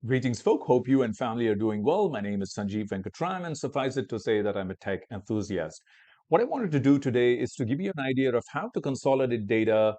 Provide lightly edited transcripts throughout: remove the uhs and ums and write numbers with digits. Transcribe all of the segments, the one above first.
Greetings, folk. Hope you and family are doing well. My name is Sanjiv and suffice it to say that I'm a tech enthusiast. What I wanted to do today is to give you an idea of how to consolidate data,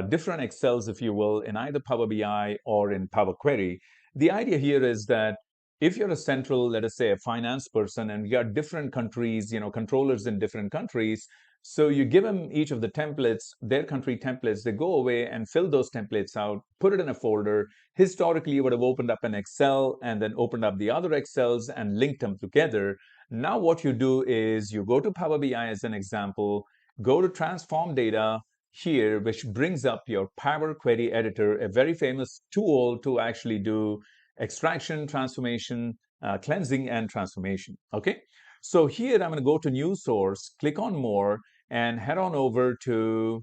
different Excels, if you will, in either Power BI or in Power Query. The idea here is that if you're a central, let us say, a finance person, and we got different countries, controllers in different countries, so you give them each of the templates, their country templates, they go away and fill those templates out, put it in a folder. Historically, you would have opened up an Excel and then opened up the other Excels and linked them together. Now what you do is you go to Power BI as an example, go to transform data here, which brings up your Power Query Editor, a very famous tool to actually do extraction, transformation, cleansing, and transformation. Okay. So here I'm going to go to new source, click on more, and head on over to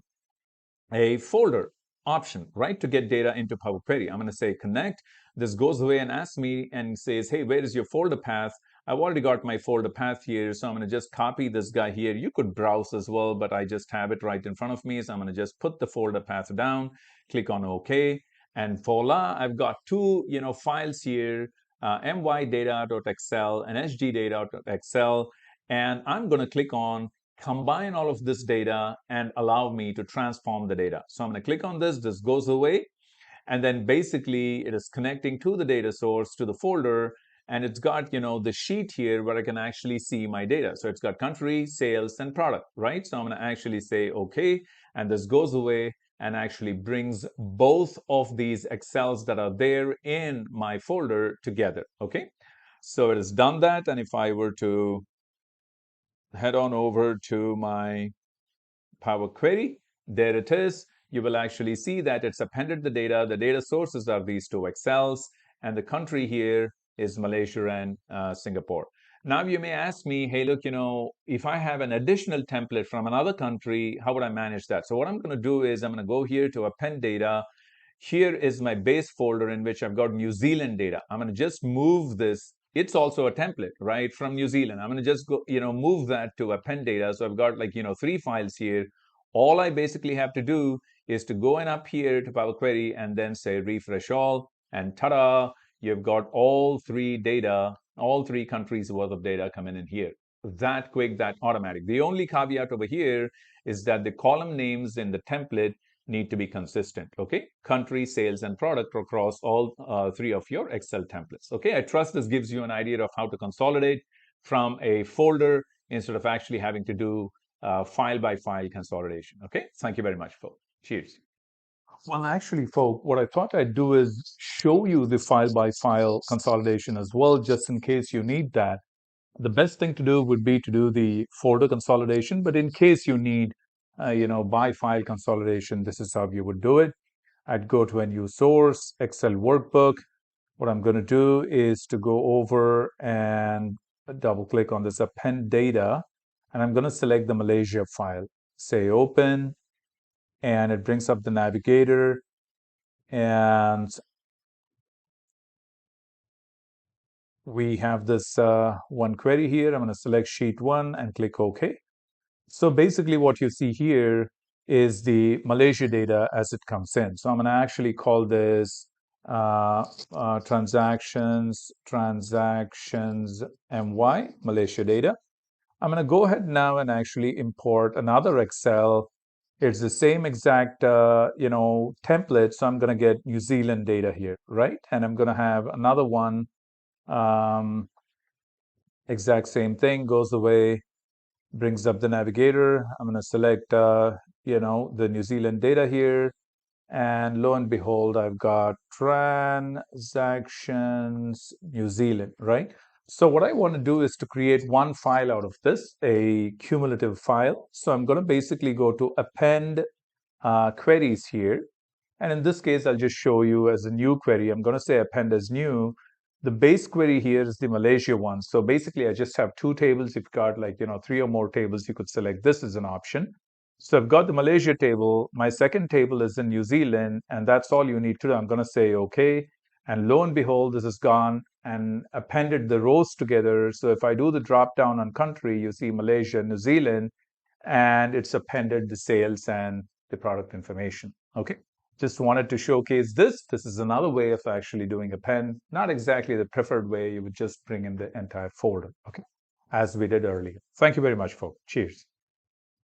a folder option, right, to get data into Power Query. I'm going to say connect. This goes away and asks me and says, hey, where is your folder path? I've already got my folder path here, so I'm going to just copy this guy here. You could browse as well, but I just have it right in front of me, so I'm going to just put the folder path down, click on OK, and voila, I've got two files here, mydata.xl and sgdata.xl, and I'm going to click on combine all of this data and allow me to transform the data. So I'm going to click on this, this goes away, and then basically it is connecting to the data source, to the folder, and it's got, the sheet here where I can actually see my data. So it's got country, sales, and product, right? So I'm going to actually say okay, and this goes away and actually brings both of these Excels that are there in my folder together, okay? So it has done that, and if I were to head on over to my Power Query, there it is. You will actually see that it's appended the data. The data sources are these two Excels, and the country here is Malaysia and Singapore. Now you may ask me, hey, look, if I have an additional template from another country, how would I manage that? So what I'm going to do is I'm going to go here to Append Data. Here is my base folder in which I've got New Zealand data. I'm going to just move this. It's also a template, right, from New Zealand. I'm going to just go, move that to Append Data. So I've got like, three files here. All I basically have to do is to go in up here to Power Query and then say refresh all, and ta-da, you've got all three data, all three countries worth of data coming in here. That quick, that automatic. The only caveat over here is that the column names in the template need to be consistent, okay? Country, sales, and product across all three of your Excel templates, okay? I trust this gives you an idea of how to consolidate from a folder instead of actually having to do file by file consolidation, okay? Thank you very much, folks. Cheers. Well, actually, folks, what I thought I'd do is show you the file by file consolidation as well, just in case you need that. The best thing to do would be to do the folder consolidation, but in case you need, by file consolidation, this is how you would do it. I'd go to a new source, Excel workbook. What I'm going to do is to go over and double click on this append data, and I'm going to select the Malaysia file, say open, and it brings up the navigator, and we have this one query here. I'm going to select sheet 1 and click OK. So basically what you see here is the Malaysia data as it comes in. So I'm going to actually call this transactions MY, Malaysia data. I'm going to go ahead now and actually import another Excel. It's the same exact, template. So I'm going to get New Zealand data here, right? And I'm going to have another one, exact same thing, goes away, brings up the navigator. I'm going to select, the New Zealand data here. And lo and behold, I've got transactions New Zealand, right? So what I want to do is to create one file out of this, a cumulative file. So I'm going to basically go to append queries here. And in this case, I'll just show you as a new query. I'm going to say append as new. The base query here is the Malaysia one. So basically, I just have two tables. If you've got like, three or more tables, you could select this as an option. So I've got the Malaysia table. My second table is in New Zealand, and that's all you need to do. I'm going to say OK. And lo and behold, this has gone and appended the rows together. So if I do the drop down on country, you see Malaysia, New Zealand, and it's appended the sales and the product information. Okay. Just wanted to showcase this. This is another way of actually doing append. Not exactly the preferred way. You would just bring in the entire folder, okay, as we did earlier. Thank you very much, folks. Cheers.